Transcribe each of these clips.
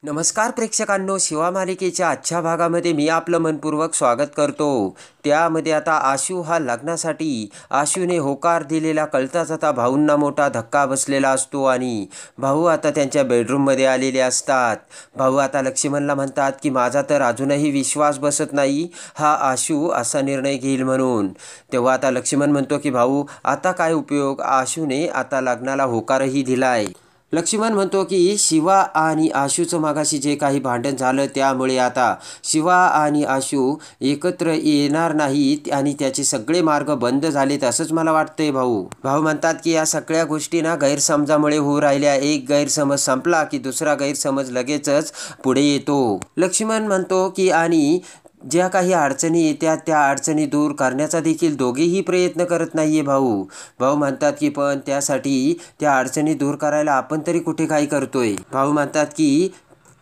नमस्कार प्रेक्षकांनो, शिवा मालिकेच्या आजच्या भागामध्ये मी आपलं मनपूर्वक स्वागत करतो। त्यामध्ये आता आशू हा लग्नासाठी आशूने होकार दिलेला कळताच आता भाऊंना मोठा धक्का बसलेला असतो आणि भाऊ आता त्यांच्या बेडरूममध्ये आलेले असतात। भाऊ आता लक्ष्मणला म्हणतात की माझा तर अजूनही विश्वास बसत नाही हा आशू असा निर्णय घेईल म्हणून। तेव्हा आता लक्ष्मण म्हणतो की भाऊ आता काय उपयोग, आशूने आता लग्नाला होकारही दिलाय। लक्ष्मण म्हणतो की शिवा आणि आशूचं मागाशी जे काही भांडण झालं त्यामुळे आता शिवा आणि आशू एकत्र येणार नाहीत आणि त्याचे सगळे मार्ग बंद झालेत असंच मला वाटतंय भाऊ। भाऊ म्हणतात की या सगळ्या गोष्टी ना गैरसमजामुळे होऊ राहिल्या, एक गैरसमज संपला की दुसरा गैरसमज लगेचच पुढे येतो। लक्ष्मण म्हणतो की आणि ज्या काही अडचणी येत्या त्या अडचणी दूर करण्याचा देखील दोघेही प्रयत्न करत नाहीये भाऊ। भाऊ म्हणतात की पण त्यासाठी त्या अडचणी दूर करायला आपण तरी कुठे काय करतोय। भाऊ म्हणतात की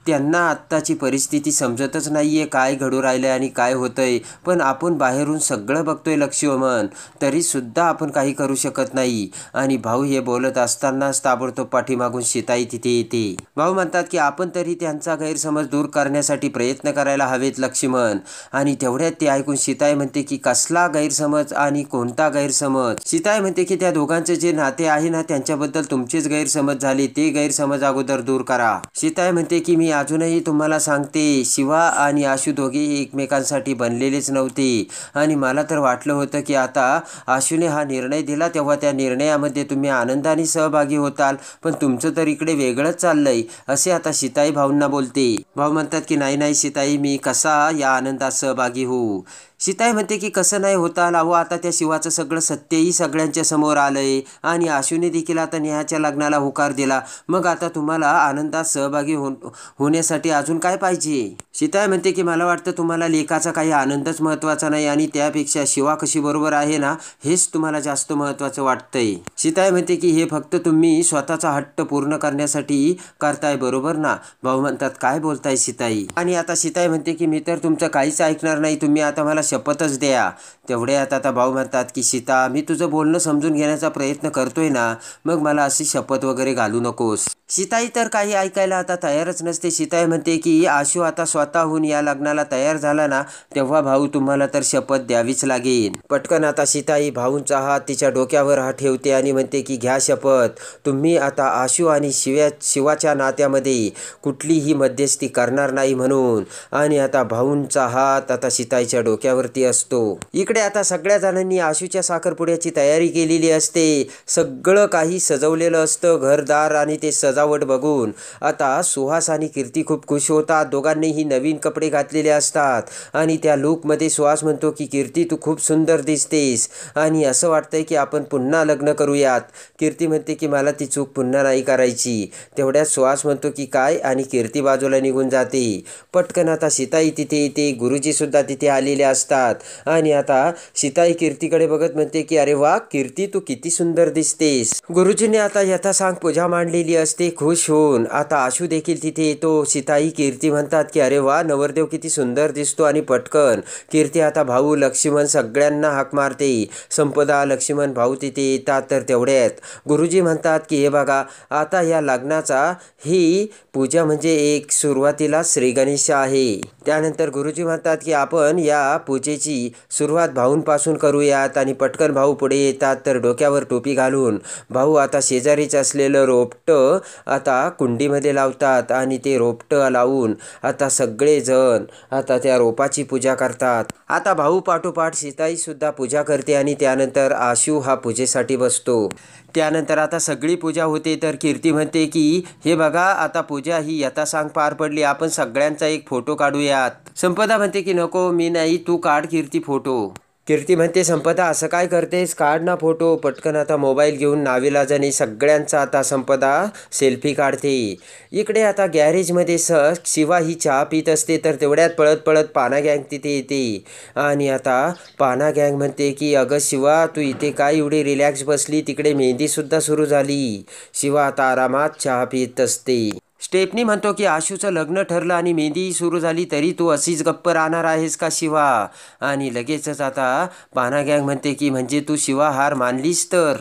त्यांना आत्ताची परिस्थिती समजतच नाहीये काय घडू राहिलंय आणि काय होतंय, पण आपण बाहेरून सगळं बघतोय लक्ष्मण, तरीसुद्धा आपण काही करू शकत नाही। आणि भाऊ हे बोलत असतानाच ताबडतोब पाठीमागून सीताई तिथे येते। भाऊ म्हणतात की आपण तरी त्यांचा गैरसमज दूर करण्यासाठी प्रयत्न करायला हवेत लक्ष्मण। आणि तेवढ्यात ते ऐकून सीताई म्हणते की कसला गैरसमज आणि कोणता गैरसमज। सीताई म्हणते की त्या दोघांचे जे नाते आहे ना त्यांच्याबद्दल तुमचेच गैरसमज झाले, ते गैरसमज अगोदर दूर करा। सीताई म्हणते की मी अजूनही तुम्हाला सांगते, शिवा आणि आशू दोघे एकमेकांसाठी बनलेलेच नव्हते आणि मला तर वाटलं होतं की आता आशूने हा निर्णय दिला तेव्हा त्या निर्णयामध्ये तुम्ही आनंदाने सहभागी होताल, पण तुमचं तर इकडे वेगळंच चाललंय असे आता सीताई भाऊंना बोलते। भाऊ म्हणतात की नाही नाही सीताई, मी कसा या आनंदात सहभागी होऊ। सीताई म्हणते की कसं नाही होता लावो, आता त्या शिवाचं सगळं सत्यही सगळ्यांच्या समोर आलंय आणि आशूने देखील आता नेहाच्या लग्नाला होकार दिला, मग आता तुम्हाला आनंदात सहभागी होण्यासाठी अजून काय पाहिजे। सीताई म्हणते की मला वाटतं तुम्हाला लेकाचा काही आनंदच महत्त्वाचा नाही आणि त्यापेक्षा शिवा कशी बरोबर आहे ना हेच तुम्हाला जास्त महत्त्वाचं वाटतंय। सीताई म्हणते की हे फक्त तुम्ही स्वतःचा हट्ट पूर्ण करण्यासाठी करताय बरोबर ना। भाऊ म्हणतात काय बोलताय सीताई, आणि आता सीताई म्हणते की मी तर तुमचं काहीच ऐकणार नाही, तुम्ही आता मला शपथच द्या। तेवढ्यात आता भाऊ म्हणतात की सीता, मी तुझं बोलणं समजून घेण्याचा प्रयत्न करतोय ना, मग मला अशी शपथ वगैरे घालू नकोस। सीताई तर काही ऐकायला आता तयारच नसते। सीताई म्हणते की आशू आता स्वतःहून या लग्नाला तयार झाला ना तेव्हा भाऊ तुम्हाला तर शपथ द्यावीच लागेल। पटकन आता सीताई भाऊंचा हात तिच्या डोक्यावर हात ठेवते आणि म्हणते की घ्या शपथ, तुम्ही आता आशू आणि शिवाच्या नात्यामध्ये कुठलीही मध्यस्थी करणार नाही म्हणून। आणि आता भाऊंचा हात आता सीताईच्या डोक्यावरती असतो। इकडे आता सगळ्या जणांनी आशूच्या साखरपुड्याची तयारी केलेली असते, सगळं काही सजवलेलं असतं घरदार आणि ते सजावट बघून आता सुहास आणि कीर्ती खूप खुश होतात। दोघांनीही नवीन कपडे घातलेले असतात आणि त्या लुकमध्ये सुहास म्हणतो की कीर्ती तू खूप सुंदर दिसतेस आणि असं वाटतंय की आपण पुन्हा लग्न करूयात। कीर्ती म्हणते की मला ती चूक पुन्हा नाही करायची। तेवढ्यात सुहास म्हणतो की काय, आणि कीर्ती बाजूला निघून जाते। पटकन आता सीताई तिथे येते, गुरुजी सुद्धा तिथे आलेले असतात आणि आता सीताई कीर्तीकडे बघत म्हणते की अरे वा कीर्ती तू किती सुंदर दिसतेस। गुरुजीने आता यथासांग पूजा मांडलेली असते खुश होऊन। आता आशू देखील तिथे येतो। सीताई कीर्ती म्हणतात की अरे वा नवरदेव किती सुंदर दिसतो, आणि पटकन कीर्ती आता भाऊ लक्ष्मण सगळ्यांना हाक मारते। संपदा लक्ष्मण भाऊ तिथे येतात तर तेवढ्यात गुरुजी म्हणतात की हे बघा आता या लग्नाचा ही पूजा म्हणजे एक सुरुवातीला श्री गणेश आहे। त्यानंतर गुरुजी म्हणतात की आपण या पूजेची सुरुवात भाऊंपासून करूयात आणि पटकन भाऊ पुढे येतात तर डोक्यावर टोपी घालून भाऊ आता शेजारीच असलेलं रोपटं आता कुंडीमध्ये लावतात आणि ते रोपटं लावून आता सगळेजण आता त्या रोपाची पूजा करतात। आता भाऊ पाठोपाठ सीताई सुद्धा पूजा करते आणि त्यानंतर आशू हा पूजेसाठी बसतो। त्यानंतर आता सगळी पूजा होते तर कीर्ती म्हणते की हे बघा आता पूजा ही यथासांग पार पडली, आपण सगळ्यांचा एक फोटो काढूयात। संपदा म्हणते की नको मी नाही, तू काढ कीर्ती फोटो। कीर्ती म्हणते संपदा असं काय करतेस, काढ ना फोटो। पटकन आता मोबाईल घेऊन नाविलाजाने सगळ्यांचा आता संपदा सेल्फी काढते। इकडे आता गॅरेजमध्ये शिवा ही चहा पित असते तर तेवढ्यात पळत पळत पाना गँग तिथे येते आणि आता पाना गँग म्हणते की अगं शिवा तू इथे काय एवढी रिलॅक्स बसली, तिकडे मेहंदीसुद्धा सुरू झाली। शिवा आता आरामात चहा पित असते। स्टेफनी म्हणतो की आशूचं लग्न ठरलं आणि मेहंदी सुरू झाली तरी तू अशीच गप्प राहणार आहेस का शिवा। आणि लगेचच आता पाना गँग म्हणते की म्हणजे तू शिवा हार मानलीस तर।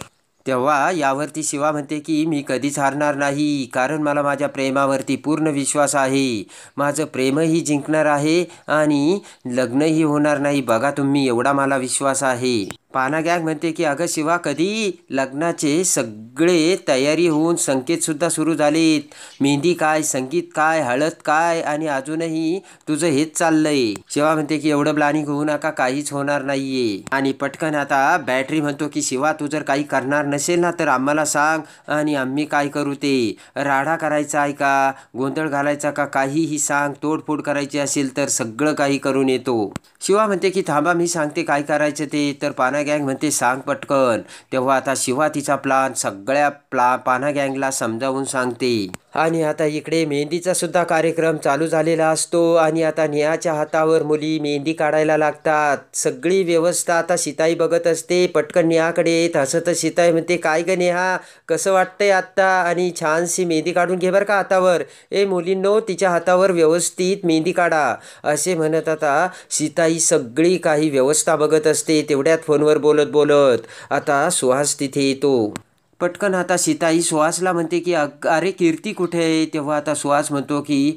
तेव्हा यावरती शिवा म्हणते की मी कधीच हारणार नाही, कारण मला माझ्या प्रेमावरती पूर्ण विश्वास आहे. माझं प्रेमही जिंकणार आहे आणि लग्नही होणार नाही. बघा तुम्ही, एवढा मला विश्वास आहे. पाना गँग म्हणते की अगं शिवा, कधी लग्नाचे सगळे तयारी होऊन संकेतसुद्धा सुरू झालेत. मेहंदी काय, संगीत काय, हळद काय, आणि अजूनही तुझं हेच चाललंय. शिवा म्हणते की एवढं प्लॅनिंग होऊ नका, काहीच होणार नाहीये. आणि पटकन आता बॅटरी म्हणतो की शिवा, तू जर काही करणार नसेल ना तर आम्हाला सांग आणि आम्ही काय करू ते. राडा करायचा आहे का, गोंधळ घालायचा का, काहीही सांग. तोडफोड करायची असेल तर सगळं काही करून येतो. शिवा म्हणते की थांबा, मी सांगते काय करायचं ते. तर पाना गँग म्हणते सांग पटकन. तेव्हा आता शिवा तिचा प्लान सगळ्या पाना गँगला समजावून सांगते. आणि आता इकडे मेहंदीचा सुद्धा कार्यक्रम चालू झालेला असतो आणि आता नेहाच्या हातावर मुली मेहंदी काढायला लागतात. सगळी व्यवस्था आता सीताई बघत असते. पटकन नेहाकडे येत हसत सीताई म्हणते काय ग नेहा, कसं वाटतंय आत्ता, आणि छानशी मेहंदी काढून घे बरं का हातावर. मुलींनो, तिच्या हातावर व्यवस्थित मेहंदी काढा, असे म्हणत आता सीताई सगळी काही व्यवस्था बघत असते. तेवढ्यात फोनवर बोलत बोलत आता सुहास तिथे येतो. पटकन आता सीताई सुहासला म्हणते की अरे कीर्ती कुठे आहे. तेव्हा आता सुहास म्हणतो की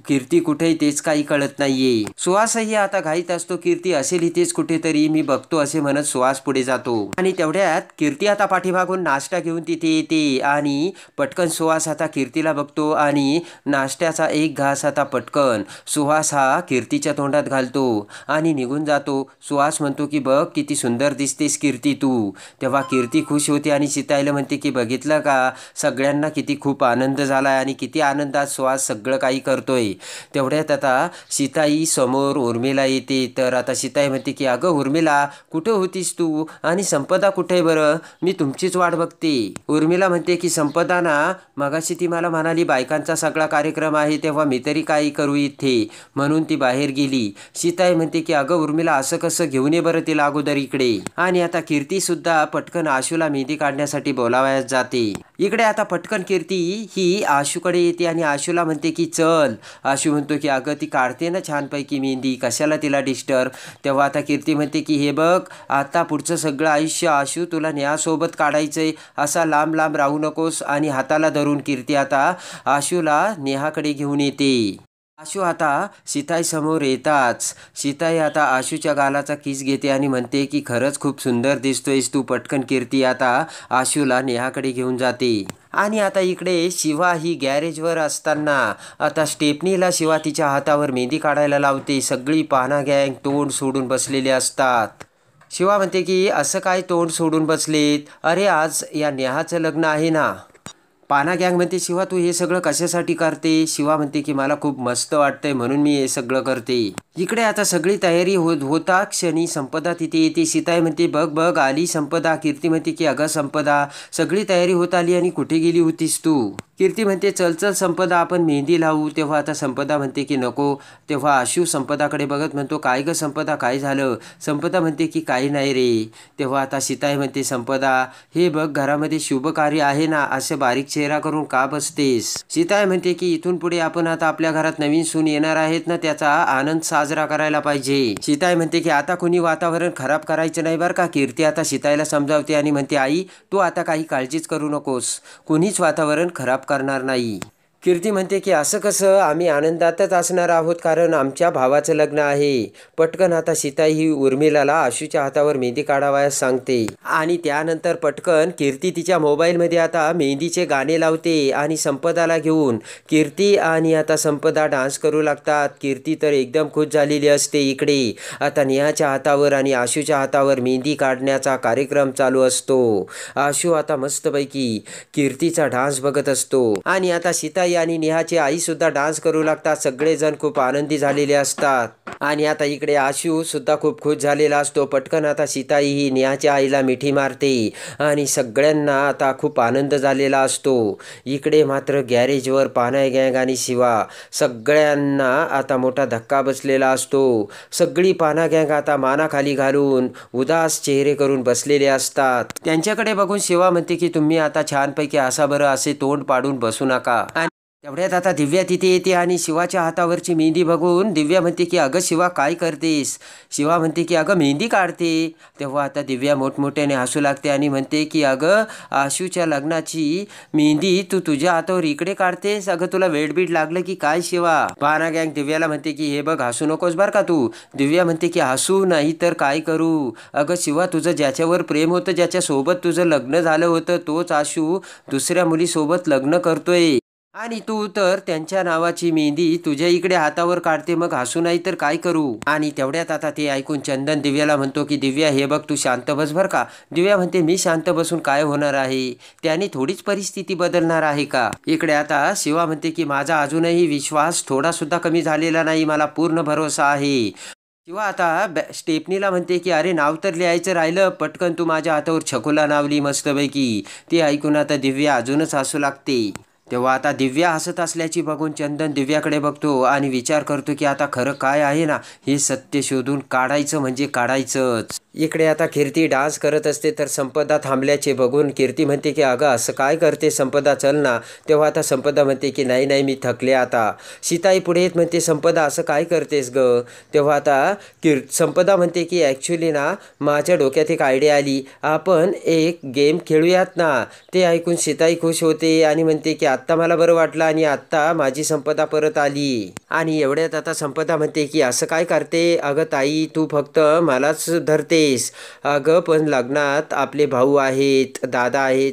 कीर्ती कुठे तेच काही कळत नाहीये. सुहासही आता घाईत असतो. कीर्ती असेल इथेच कुठेतरी, मी बघतो, असे म्हणत सुहास पुढे जातो. आणि तेवढ्यात कीर्ती आता पाठीमागून नाश्ता घेऊन तिथे येते आणि पटकन सुहास आता कीर्तीला बघतो आणि नाश्त्याचा एक घास आता पटकन सुहास हा कीर्तीच्या तोंडात घालतो आणि निघून जातो. सुहास म्हणतो की बघ किती सुंदर दिसतेस कीर्ती तू. तेव्हा कीर्ती खुश होते आणि सीताईला म्हणते की बघितलं का, सगळ्यांना किती खूप आनंद झालाय आणि किती आनंदात सुहास सगळं काही करतोय. तेवढ्यात आता सीताई समोर उर्मिला येते. तर आता सीताई म्हणते की अगं उर्मिला, कुठं होतीस तू, आणि संपदा कुठे बरं, मी तुमचीच वाट बघते. उर्मिला म्हणते की संपदा ना, मगाशी ती मला म्हणाली बायकांचा सगळा कार्यक्रम आहे, तेव्हा मी तरी काही करू इथे, म्हणून ती बाहेर गेली. सीताई म्हणते की अगं उर्मिला, असं कसं, घेऊन ये बरं तिला अगोदर इकडे. आणि आता कीर्ती सुद्धा पटकन आशूला मेहंदी काढण्यासाठी बोलावयास जाते. इकडे आता पटकन कीर्ती ही आशूकडे येते आणि आशूला म्हणते की चल. आशू म्हणतो की अगं ती काढते ना छानपैकी मेहंदी, कशाला तिला डिस्टर्ब. तेव्हा आता कीर्ती म्हणते की हे बघ, आता पुढचं सगळं आयुष्य आशू तुला नेहासोबत काढायचंय, असा लांब लांब राहू नकोस. आणि हाताला धरून कीर्ती आता आशूला नेहाकडे घेऊन येते. आशू आता सीताई समोर येताच सीताई आता आशूच्या गालाचा किस घेते आणि म्हणते की खरंच खूप सुंदर दिसतोयस तू. पटकन कीर्ती आता आशूला नेहाकडे घेऊन जाते. आणि आता इकडे शिवा ही गॅरेजवर असताना आता स्टेपनीला शिवा तिच्या हातावर मेहंदी काढायला लावते. सगळी पाना गँग तोंड सोडून बसलेले असतात. शिवा म्हणते की असं काय तोंड सोडून बसलेत, अरे आज या नेहाचं लग्न आहे ना. पाना गँग म्हणते शिवा तू हे सगळं कशासाठी करते. शिवा म्हणते की मला खूप मस्त वाटतंय म्हणून मी हे सगळं करते. इकडे आता सगळी तयारी होता क्षणी संपदा तिथे येते. सीताई म्हणते बघ बघ आली संपदा. कीर्ती म्हणते की अगं संपदा, सगळी तयारी होत आली आणि कुठे गेली होतीस तू. कीर्ती म्हणते चल चल संपदा, आपण मेहंदी लावू. तेव्हा आता संपदा म्हणते की नको. तेव्हा आशू संपदाकडे बघत म्हणतो काय ग संपदा, काय झालं. संपदा म्हणते की काही नाही रे. तेव्हा आता सीताई म्हणते संपदा, हे बघ घरामध्ये शुभ कार्य आहे ना, असं बारीक चेहरा करून का बसतेस. सीताई म्हणते की इथून पुढे आपण आता आपल्या घरात नवीन सून येणार आहेत ना, त्याचा आनंद साजरा करायला पाहिजे. सीताई म्हणते की आता कोणी वातावरण खराब करायचं नाही बरं का. कीर्ती आता सीताईला समजावते आणि म्हणते आई तू आता काही काळजीच करू नकोस, कोणीच वातावरण खराब करणार नाही. कीर्ती म्हणते की असं कसं, आम्ही आनंदातच असणार आहोत कारण आमच्या भावाचं लग्न आहे. पटकन आता सीताई ही उर्मिलाला आशूच्या हातावर मेहंदी काढावयास सांगते. आणि त्यानंतर पटकन कीर्ती तिच्या मोबाईलमध्ये आता मेहंदीचे गाणे लावते आणि संपदाला घेऊन कीर्ती आणि आता संपदा डान्स करू लागतात. कीर्ती तर एकदम खुश झालेली असते. इकडे आता नेहाच्या हातावर आणि आशूच्या हातावर मेहंदी काढण्याचा कार्यक्रम चालू असतो. आशू आता मस्तपैकी कीर्तीचा डान्स बघत असतो आणि आता सीताई आणि नेहाची आई सुद्धा डान्स करू लागतात. सगळेजण खूप आनंदी झालेले असतात. आणि आता इकडे आशू सुद्धा खूप खुश झालेला असतो. पटकन आता सीताई ही नेहाच्या आईला मिठी मारते आणि सगळ्यांना आता खूप आनंद झालेला असतो. इकडे मात्र गॅरेजवर पाना गँग आणि शिवा सगळ्यांना आता मोठा धक्का बसलेला असतो. सगळी पाना गँग आता मानाखाली घालून उदास चेहरे करून बसलेले असतात. त्यांच्याकडे बघून शिवा म्हणते की तुम्ही आता छानपैकी असा बरं, असे तोंड पाडून बसू नका. तेवढ्यात आता दिव्या तिथे येते आणि शिवाच्या हातावरची मेहंदी बघून दिव्या म्हणते की अगं शिवा काय करतेस. शिवा म्हणते की अगं मेहंदी काढते. तेव्हा आता दिव्या मोठमोठ्याने हसू लागते आणि म्हणते की अगं आशूच्या लग्नाची मेहंदी तू तुझ्या हातावर इकडे काढतेस. अगं तुला वेडबीड लागलं की काय शिवा. पाना गँग दिव्याला म्हणते की हे बघ हसू नकोस बरं का तू. दिव्या म्हणते की हसू नाही तर काय करू. अगं शिवा तुझं ज्याच्यावर प्रेम होतं ज्याच्यासोबत तुझं लग्न झालं होतं तोच आशू दुसऱ्या मुलीसोबत लग्न करतोय आणि तू तर त्यांच्या नावाची मेहंदी तुझ्या इकडे हातावर काढते. मग हसू नाही तर काय करू. आणि तेवढ्यात आता ते ऐकून चंदन दिव्याला म्हणतो की दिव्या हे बघ तू शांत बस बर का. दिव्या म्हणते मी शांत बसून काय होणार आहे. त्याने थोडीच परिस्थिती बदलणार आहे का. इकडे आता शिवा म्हणते की माझा अजूनही विश्वास थोडा सुद्धा कमी झालेला नाही. मला पूर्ण भरोसा आहे. शिवा आता स्टेपनीला म्हणते की अरे नाव तर लिहायचं राहिलं. पटकन तू माझ्या हातावर छकुला नावली मस्तपैकी. ते ऐकून आता दिव्या अजूनच हसू लागते. तेव्हा आता दिव्या हसत असल्याची बघून चंदन दिव्याकडे बघतो आणि विचार करतो की आता खरं काय आहे ना हे सत्य शोधून काढायचं म्हणजे काढायचंच. इकडे आता कीर्ती डान्स करत असते तर संपदा थांबल्याचे बघून कीर्ती म्हणते की अगं असं काय करते संपदा चल ना. तेव्हा आता संपदा म्हणते की नाही नाही मी थकले आता. सीताई पुढे येत म्हणते संपदा असं काय करतेस ग. तेव्हा आता संपदा म्हणते की ॲक्च्युली ना माझ्या डोक्यात एक आयडिया आली. आपण एक गेम खेळूयात ना. ते ऐकून सीताई खुश होते आणि म्हणते की आत्ता मला बरं वाटलं आणि आत्ता माझी संपदा परत आली. आणि एवढ्यात आता संपदा म्हणते की असं काय करते. अगं ताई तू फक्त मलाच धरतेस. अगं पण लग्नात आपले भाऊ आहेत दादा आहेत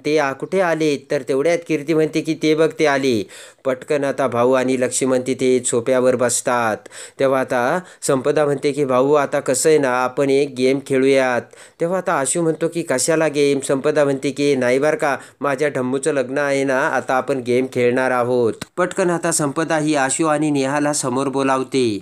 ते कुठे आलेत. तर तेवढ्यात कीर्ती म्हणते की ते बघ ते आले. पटकन आता भाऊ आणि लक्ष्मण तिथे सोप्यावर बसतात. तेव्हा आता संपदा म्हणते की भाऊ आता कसं आहे ना आपण एक गेम खेळूयात. तेव्हा आता आशू म्हणतो की कशाला गेम. संपदा म्हणते की नाही बरं का माझ्या ढम्मूचं लग्न आहे ना आता आपण गेम खेळणार आहोत. पटकन आता संपदा ही आशू आणि नेहाला समोर बोलावते.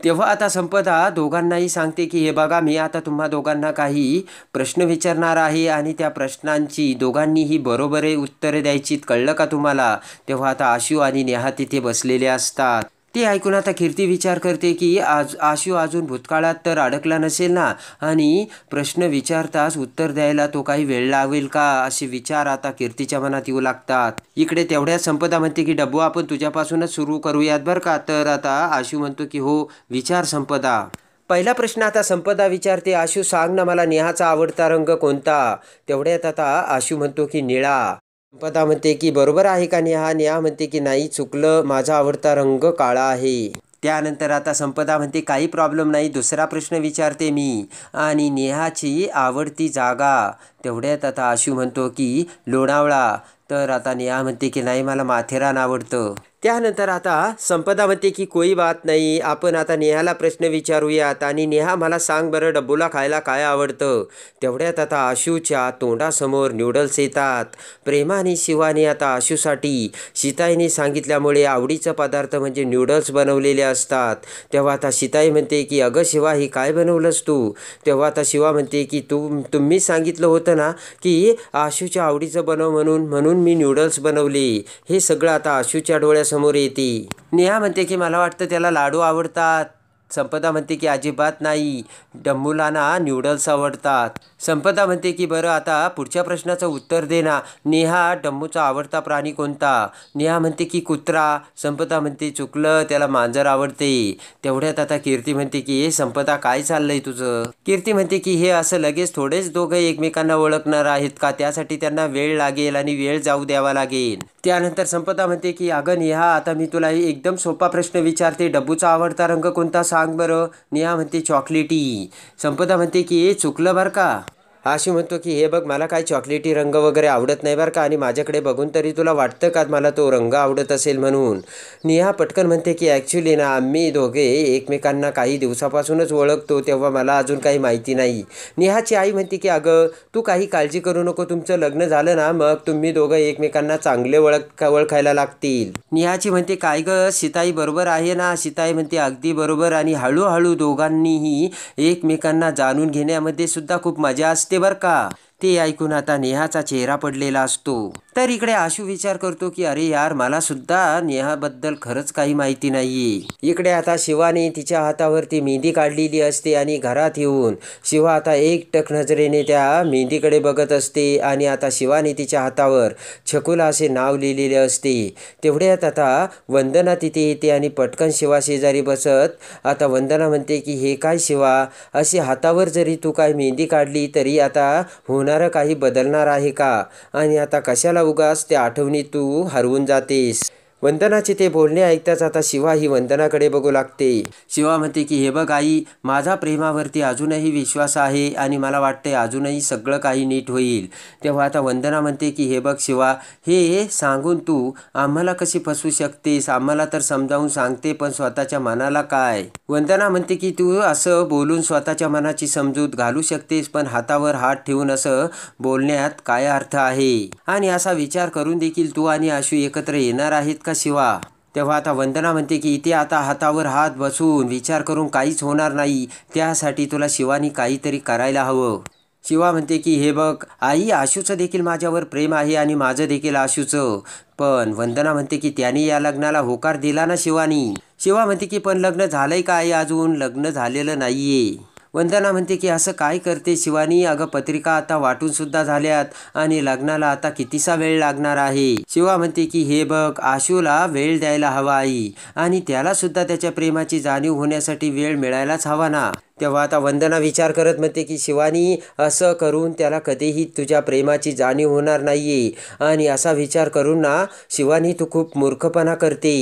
तेव्हा आता संपदा दोघांनाही सांगते की हे बघा मी आता तुम्हा दोघांना काही प्रश्न विचारणार आहे आणि त्या प्रश्नांची दोघांनीही बरोबर उत्तरे द्यायची. कळलं का तुम्हाला. तेव्हा आता आशू आणि नेहा तिथे बसलेले असतात. ते ऐकून आता कीर्ती विचार करते की आशू अजून भूतकाळात तर अडकला नसेल ना आणि प्रश्न विचारताच उत्तर द्यायला तो काही वेळ लावेल का असे विचार आता कीर्तीच्या मनात येऊ लागतात. इकडे तेवढ्यात संपदा म्हणते की डब्बू आपण तुझ्यापासूनच सुरू करूयात बरं का. तर आता आशू म्हणतो की हो विचार संपदा. पहिला प्रश्न आता संपदा विचारते आशू सांग ना मला नेहाचा आवडता रंग कोणता. तेवढ्यात आता आशू म्हणतो की निळा. संपदा म्हणते की बरोबर आहे का नेहा. नेहा म्हणते की नाही चुकलं माझा आवडता रंग काळा आहे. त्यानंतर आता संपदा म्हणते काही प्रॉब्लेम नाही दुसरा प्रश्न विचारते मी. आणि नेहाची आवडती जागा. तेवढ्यात आता आशू म्हणतो की लोणावळा. तर आता नेहा म्हणते की नाही मला माथेरान आवडतं. त्यानंतर आता संपदा म्हणते की कोई बात नाही आपण आता नेहाला प्रश्न विचारूयात. आणि नेहा मला सांग बरं डब्बूला खायला काय आवडतं. तेवढ्यात आता आशूच्या तोंडासमोर न्यूडल्स येतात. प्रेमाने शिवाने आता आशूसाठी सीताईने सांगितल्यामुळे आवडीचा पदार्थ म्हणजे न्यूडल्स बनवलेले असतात. तेव्हा आता सीताई म्हणते की अगं शिवा हे काय बनवलंस तू. तेव्हा आता शिवा म्हणते की तुम्ही सांगितलं होतं ना की आशूच्या आवडीचं बनव म्हणून मी न्यूडल्स बनवले. हे सगळं आता आशूच्या डोळ्यासमोर येते. नेहा म्हणते की मला वाटतं त्याला लाडू आवडतात. संपदा म्हणते की अजिबात नाही डम्मूला ना न्यूडल्स आवडतात. संपदा म्हणते की बरं आता पुढच्या प्रश्नाचं उत्तर दे ना. नेहा डम्मूचा आवडता प्राणी कोणता. नेहा म्हणते की कुत्रा. संपदा म्हणते चुकलं त्याला मांजर आवडते. तेवढ्यात आता कीर्ती म्हणते की हे संपदा काय चाललंय तुझं. कीर्ती म्हणते की हे असं लगेच थोडेच दोघं एकमेकांना ओळखणार आहेत का. त्यासाठी त्यांना वेळ लागेल आणि वेळ जाऊ द्यावा लागेल. त्यानंतर संपदा म्हणते की अगं नेहा आता मी तुला एकदम सोपा प्रश्न विचारते डब्बूचा आवडता रंग कोणता सांग बरं. नेहा म्हणते चॉकलेटी. संपदा म्हणते की हे चुकलं बरं का. आशू म्हणतो की हे बघ मला काय चॉकलेटी रंग वगैरे आवडत नाही बरं का. आणि माझ्याकडे बघून तरी तुला वाटतं का मला तो रंग आवडत असेल म्हणून. नेहा पटकन म्हणते की ॲक्च्युली ना आम्ही दोघे एकमेकांना काही दिवसापासूनच ओळखतो तेव्हा मला अजून काही माहिती नाही. नेहाची आई म्हणते की अगं तू काही काळजी करू नको तुमचं लग्न झालं ना मग तुम्ही दोघं एकमेकांना चांगले ओळखायला लागतील. नेहाची म्हणते काय गं सीताई बरोबर आहे ना. सीताई म्हणते अगदी बरोबर. आणि हळूहळू दोघांनीही एकमेकांना जाणून घेण्यामध्ये सुद्धा खूप मजा असते बरं का. ते ऐकून आता नेहाचा चेहरा पडलेला असतो. तर इकडे आशू विचार करतो की अरे यार, मला सुद्धा नेहाबद्दल खरंच काही माहिती नाहीये. इकडे आता शिवाने तिच्या हातावरती मेहंदी काढलेली असते आणि घरात येऊन शिवा आता एकटक नजरेने त्या मेहंदीकडे बघत असते आणि आता शिवाने तिच्या हातावर छकुला असे नाव लिहिलेले असते. तेवढ्यात आता वंदना तिथे येते आणि पटकन शिवा शेजारी बसत आता वंदना म्हणते की हे काय शिवा, अशी हातावर जरी तू काय मेहंदी काढली तरी आता होणारं काही बदलणार आहे का, आणि आता कशाला उगाच त्या आठवणीत तू हरवून जातेस. वंदनाचे ते बोलणे ऐकताच आता शिवा ही वंदनाकडे बघू लागते. शिवा म्हणते की हे बघ आई, माझा प्रेमावरती अजूनही विश्वास आहे आणि मला वाटते अजूनही सगळं काही नीट होईल. तेव्हा आता वंदना म्हणते की हे बघ शिवा, हे सांगून तू आम्हाला कशी फसवू शकतेस, आम्हाला तर समजावून सांगते पण स्वतःच्या मनाला काय. वंदना म्हणते की तू असं बोलून स्वतःच्या मनाची समजूत घालू शकतेस, पण हातावर हात ठेवून असं बोलण्यात काय अर्थ आहे, आणि असा विचार करून देखील तू आणि आशू एकत्र येणार आहेत का शिवा. तेव्हा आता वंदना म्हणते की इथे आता हातावर हात बसून विचार करून काहीच होणार नाही, त्यासाठी तुला शिवानी काहीतरी करायला हवं. शिवा म्हणते की हे बघ आई, आशूचं देखील माझ्यावर प्रेम आहे आणि माझं देखील आशूचं. पण वंदना म्हणते की त्याने या लग्नाला होकार दिला ना शिवानी. शिवा म्हणते की पण लग्न झालंय का आई, अजून लग्न झालेलं नाहीये. वंदना म्हणते की असं काय करते शिवानी, अगं पत्रिका आता वाटून सुद्धा झाल्यात आणि लग्नाला आता कितीसा वेळ लागणार आहे. शिवा म्हणते की हे बघ, आशूला वेळ द्यायला हवा आई, आणि त्याला सुद्धा त्याच्या प्रेमाची जाणीव होण्यासाठी वेळ मिळायलाच हवा ना. तेव्हा आता वंदना विचार करत म्हणते की शिवानी, असं करून त्याला कधीही तुझ्या प्रेमाची जाणीव होणार नाहीये, आणि असा विचार करून ना शिवानी तू खूप मूर्खपणा करते.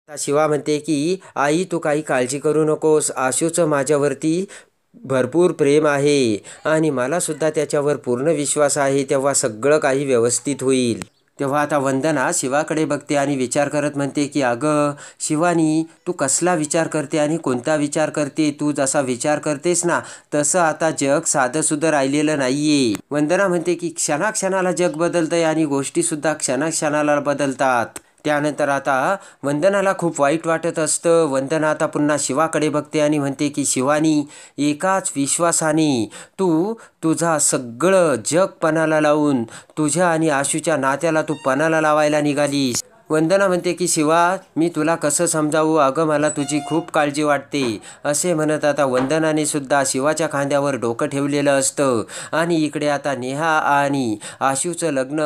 आता शिवा म्हणते की आई तू काही काळजी करू नकोस, आशूचं माझ्यावरती भरपूर प्रेम आहे आणि मला सुद्धा त्याच्यावर पूर्ण विश्वास आहे, तेव्हा सगळं काही व्यवस्थित होईल. तेव्हा आता वंदना शिवाकडे बघते आणि विचार करत म्हणते की अगं शिवानी, तू कसला विचार करते आणि कोणता विचार करते, तू जसा विचार करतेस ना तसं आता जग साधंसुद्धा राहिलेलं नाहीये. वंदना म्हणते की क्षणाक्षणाला जग बदलतंय आणि गोष्टीसुद्धा क्षणाक्षणाला बदलतात. त्यानंतर आता वंदनाला खूप वाईट वाटत असतं. वंदना आता पुन्हा शिवाकडे बघते आणि म्हणते की शिवानी, एकाच विश्वासाने तू तुझा सगळं जग पणाला लावून तुझ्या आणि आशूच्या नात्याला तू पणाला लावायला निघालीस. वंदना म्हणते की शिवा, मी तुला कसं समजावू, अगं मला तुझी खूप काळजी वाटते. असे म्हणत आता वंदनाने सुद्धा शिवाच्या खांद्यावर डोकं ठेवलेलं असतं. आणि इकडे आता नेहा आणि आशूचं लग्न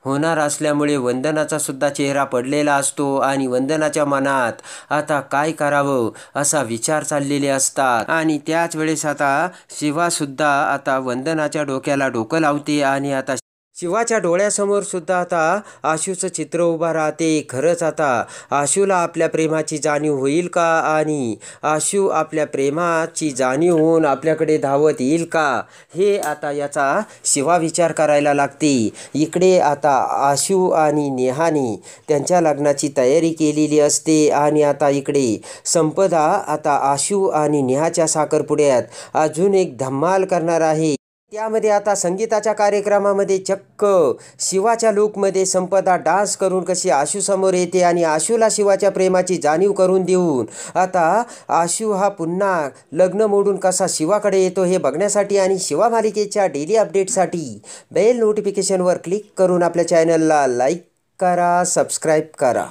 होणार असल्यामुळे वंदनाचा सुद्धा चेहरा पडलेला असतो आणि वंदनाच्या मनात आता काय करावं असा विचार चाललेले असतात. आणि त्याच वेळेस आता शिवासुद्धा आता वंदनाच्या डोक्याला डोकं लावते आणि आता शिवाच्या डोळ्यासमोर सुद्धा आता आशूचं चित्र उभा राहते. खरंच आता आशूला आपल्या प्रेमाची जाणीव होईल का, आणि आशू आपल्या प्रेमाची जाणीव होऊन आपल्याकडे धावत येईल का, हे आता याचा शिवा विचार करायला लागते. इकडे आता आशू आणि नेहाने त्यांच्या लग्नाची तयारी केलेली असते आणि आता इकडे संपदा आता आशू आणि नेहाच्या साखरपुड्यात अजून एक धमाल करणार आहे. त्यामध्ये आता संगीताच्या कार्यक्रमामध्ये चक्क शिवाच्या लूकमध्ये संपदा डान्स करून कशी आशूसमोर येते आणि आशूला शिवाच्या प्रेमाची जाणीव करून देऊन आता आशू हा पुन्हा लग्न मोडून कसा शिवाकडे येतो हे बघण्यासाठी आणि शिवा मालिकेच्या डेली अपडेटसाठी बेल नोटिफिकेशनवर क्लिक करून आपल्या चॅनलला लाईक करा, सबस्क्राईब करा.